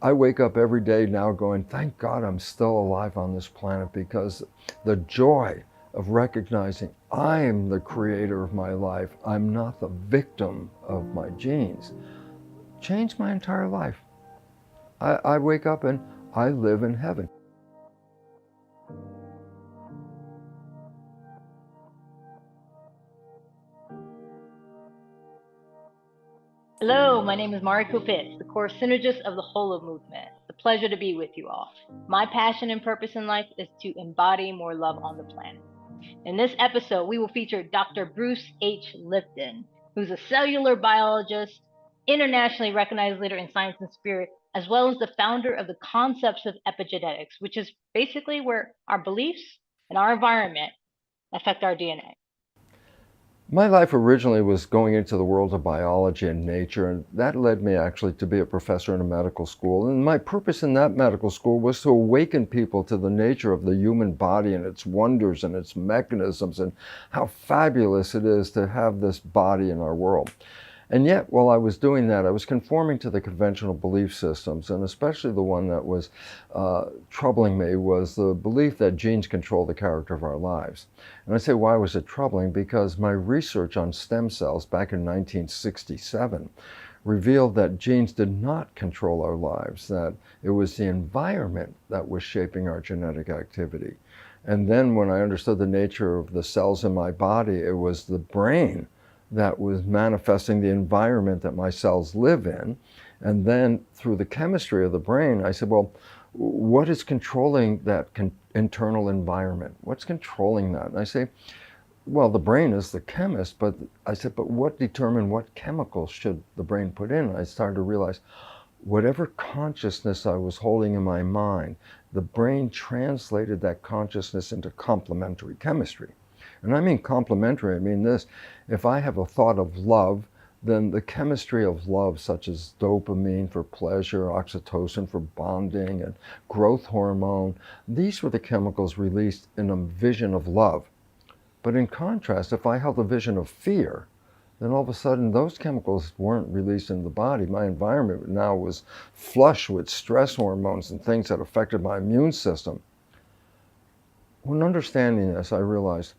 I wake up every day now going, thank God I'm still alive on this planet, because the joy of recognizing I am the creator of my life, I'm not the victim of my genes, changed my entire life. I wake up and I live in heaven. Hello, my name is Mariko Pitts, the core synergist of the Holo movement. It's a pleasure to be with you all. My passion and purpose in life is to embody more love on the planet. In this episode, we will feature Dr. Bruce H. Lipton, who's a cellular biologist, internationally recognized leader in science and spirit, as well as the founder of the concepts of epigenetics, which is basically where our beliefs and our environment affect our DNA. My life originally was going into the world of biology and nature, and that led me actually to be a professor in a medical school. And my purpose in that medical school was to awaken people to the nature of the human body and its wonders and its mechanisms, and how fabulous it is to have this body in our world. And yet, while I was doing that, I was conforming to the conventional belief systems, and especially the one that was troubling me was the belief that genes control the character of our lives. And I say, why was it troubling? Because my research on stem cells back in 1967 revealed that genes did not control our lives, that it was the environment that was shaping our genetic activity. And then when I understood the nature of the cells in my body, it was the brain that was manifesting the environment that my cells live in. And then through the chemistry of the brain, I said, well, what is controlling that internal environment? What's controlling that? And I say, well, the brain is the chemist, but I said, but what determined what chemicals should the brain put in? And I started to realize whatever consciousness I was holding in my mind, the brain translated that consciousness into complementary chemistry. And I mean complementary, I mean this. If I have a thought of love, then the chemistry of love, such as dopamine for pleasure, oxytocin for bonding, and growth hormone, these were the chemicals released in a vision of love. But in contrast, if I held a vision of fear, then all of a sudden those chemicals weren't released in the body. My environment now was flush with stress hormones and things that affected my immune system. When understanding this, I realized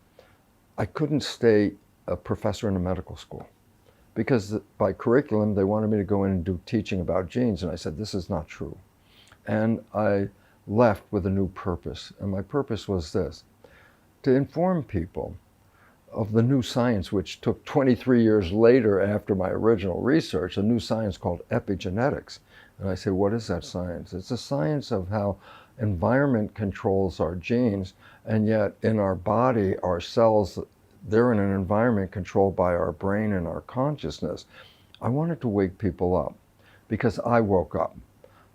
I couldn't stay a professor in a medical school, because by curriculum they wanted me to go in and do teaching about genes, and I said, this is not true. And I left with a new purpose, and my purpose was this: to inform people of the new science, which took 23 years later after my original research, a new science called epigenetics. And I say, what is that science? It's a science of how environment controls our genes, and yet in our body, our cells, they're in an environment controlled by our brain and our consciousness. I wanted to wake people up, because I woke up.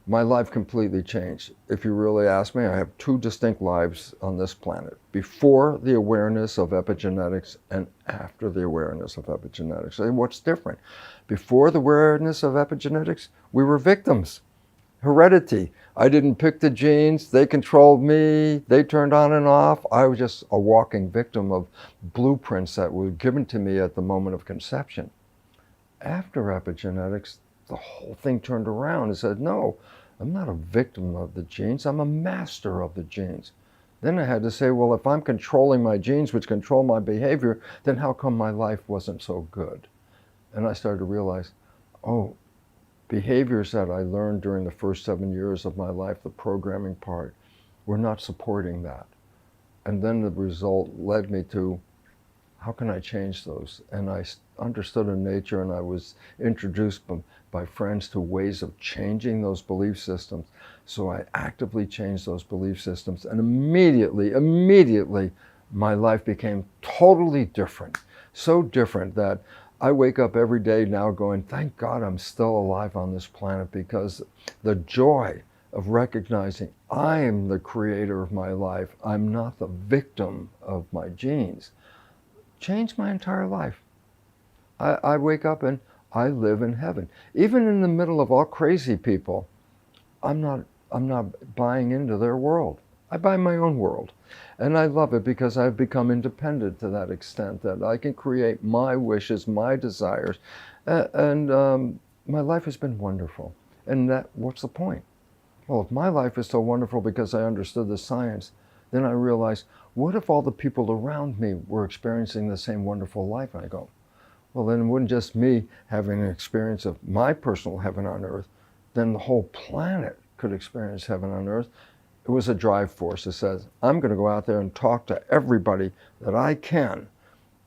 My life completely changed. If you really ask me, I have two distinct lives on this planet: before the awareness of epigenetics and after the awareness of epigenetics. And what's different? Before the awareness of epigenetics, we were victims. Heredity. I didn't pick the genes, they controlled me, they turned on and off. I was just a walking victim of blueprints that were given to me at the moment of conception. After epigenetics, the whole thing turned around and said, no, I'm not a victim of the genes, I'm a master of the genes. Then I had to say, well, if I'm controlling my genes, which control my behavior, then how come my life wasn't so good? And I started to realize, oh, behaviors that I learned during the first 7 years of my life, the programming part, were not supporting that. And then the result led me to, how can I change those? And I understood in nature, and I was introduced by friends to ways of changing those belief systems. So I actively changed those belief systems, and immediately, my life became totally different. So different that I wake up every day now going, thank God I'm still alive on this planet, because the joy of recognizing I am the creator of my life, I'm not the victim of my genes, changed my entire life. I wake up and I live in heaven. Even in the middle of all crazy people, I'm not buying into their world. I buy my own world. And I love it, because I've become independent to that extent that I can create my wishes, my desires. And my life has been wonderful. And what's the point? Well, if my life is so wonderful because I understood the science, then I realized, what if all the people around me were experiencing the same wonderful life? And I go, well, then it wouldn't just me having an experience of my personal heaven on earth, then the whole planet could experience heaven on earth. It was a drive force that says, I'm going to go out there and talk to everybody that I can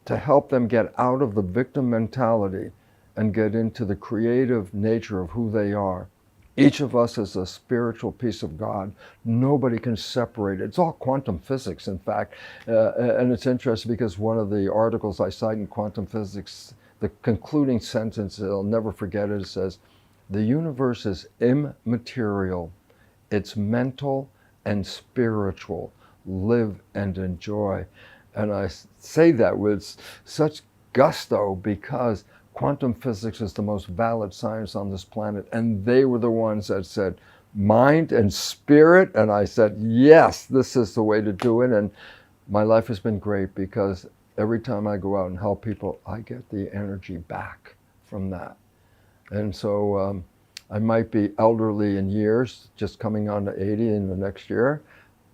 to help them get out of the victim mentality and get into the creative nature of who they are. Each of us is a spiritual piece of God. Nobody can separate it. It's all quantum physics, in fact. And it's interesting because one of the articles I cite in quantum physics, the concluding sentence, I'll never forget it, says, the universe is immaterial. It's mental and spiritual. Live and enjoy. And I say that with such gusto because quantum physics is the most valid science on this planet. And they were the ones that said, mind and spirit. And I said, yes, this is the way to do it. And my life has been great because every time I go out and help people, I get the energy back from that. And so I might be elderly in years, just coming on to 80 in the next year,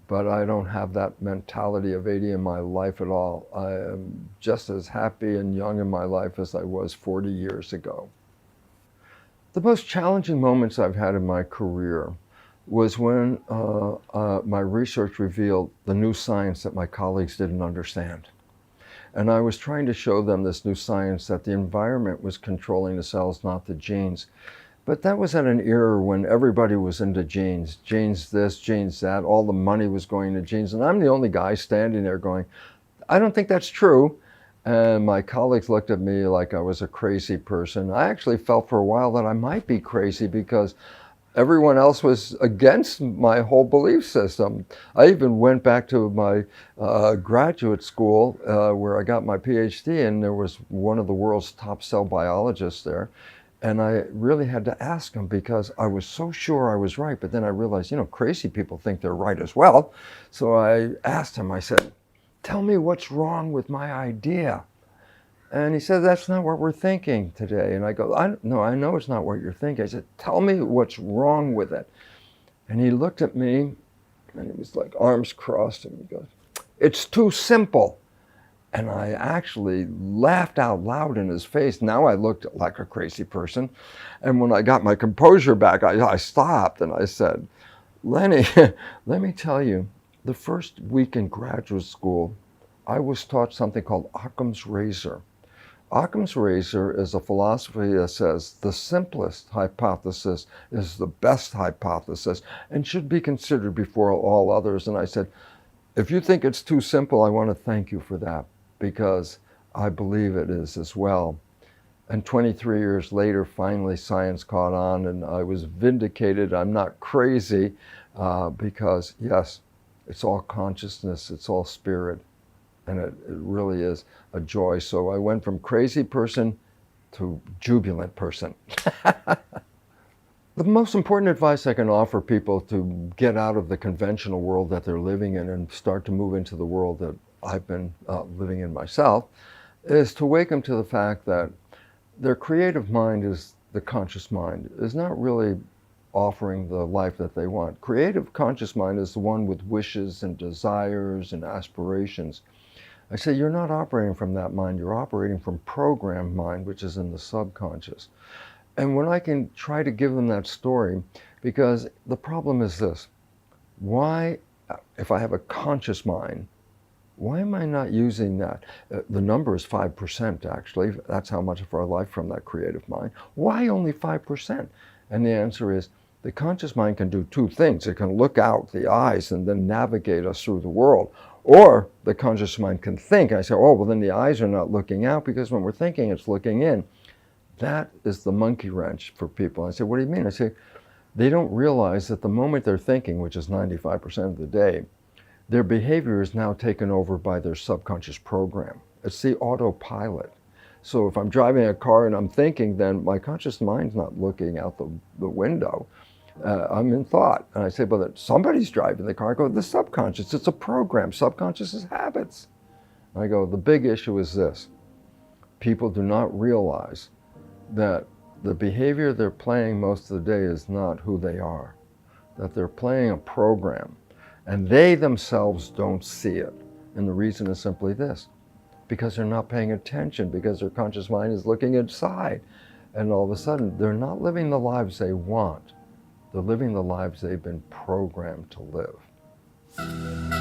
but I don't have that mentality of 80 in my life at all. I am just as happy and young in my life as I was 40 years ago. The most challenging moments I've had in my career was when my research revealed the new science that my colleagues didn't understand. And I was trying to show them this new science that the environment was controlling the cells, not the genes. But that was at an era when everybody was into genes. Genes this, genes that, all the money was going to genes. And I'm the only guy standing there going, I don't think that's true. And my colleagues looked at me like I was a crazy person. I actually felt for a while that I might be crazy because everyone else was against my whole belief system. I even went back to my graduate school where I got my PhD, and there was one of the world's top cell biologists there. And I really had to ask him because I was so sure I was right. But then I realized, crazy people think they're right as well. So I asked him, I said, tell me what's wrong with my idea. And he said, that's not what we're thinking today. And I go, I know it's not what you're thinking. I said, tell me what's wrong with it. And he looked at me and he was like arms crossed and he goes, it's too simple. And I actually laughed out loud in his face. Now I looked like a crazy person. And when I got my composure back, I stopped and I said, Lenny, let me tell you, the first week in graduate school, I was taught something called Occam's razor. Occam's razor is a philosophy that says the simplest hypothesis is the best hypothesis and should be considered before all others. And I said, if you think it's too simple, I want to thank you for that, because I believe it is as well. And 23 years later, finally science caught on and I was vindicated. I'm not crazy because yes, it's all consciousness, it's all spirit, and it really is a joy. So I went from crazy person to jubilant person. The most important advice I can offer people to get out of the conventional world that they're living in and start to move into the world that I've been living in myself is to wake them to the fact that their creative mind is the conscious mind, is not really offering the life that they want. Creative conscious mind is the one with wishes and desires and aspirations. I say you're not operating from that mind, you're operating from programmed mind, which is in the subconscious. And when I can try to give them that story, because the problem is this, why, if I have a conscious mind, why am I not using that? The number is 5% actually. That's how much of our life from that creative mind. Why only 5%? And the answer is the conscious mind can do two things. It can look out the eyes and then navigate us through the world. Or the conscious mind can think. I say, oh, well, then the eyes are not looking out because when we're thinking, it's looking in. That is the monkey wrench for people. I say, what do you mean? I say, they don't realize that the moment they're thinking, which is 95% of the day, their behavior is now taken over by their subconscious program. It's the autopilot. So if I'm driving a car and I'm thinking, then my conscious mind's not looking out the window. I'm in thought. And I say, well, somebody's driving the car. I go, the subconscious, it's a program. Subconscious is habits. I go, the big issue is this. People do not realize that the behavior they're playing most of the day is not who they are. that they're playing a program, and they themselves don't see it. And the reason is simply this: because they're not paying attention, because their conscious mind is looking inside. And all of a sudden, they're not living the lives they want. They're living the lives they've been programmed to live.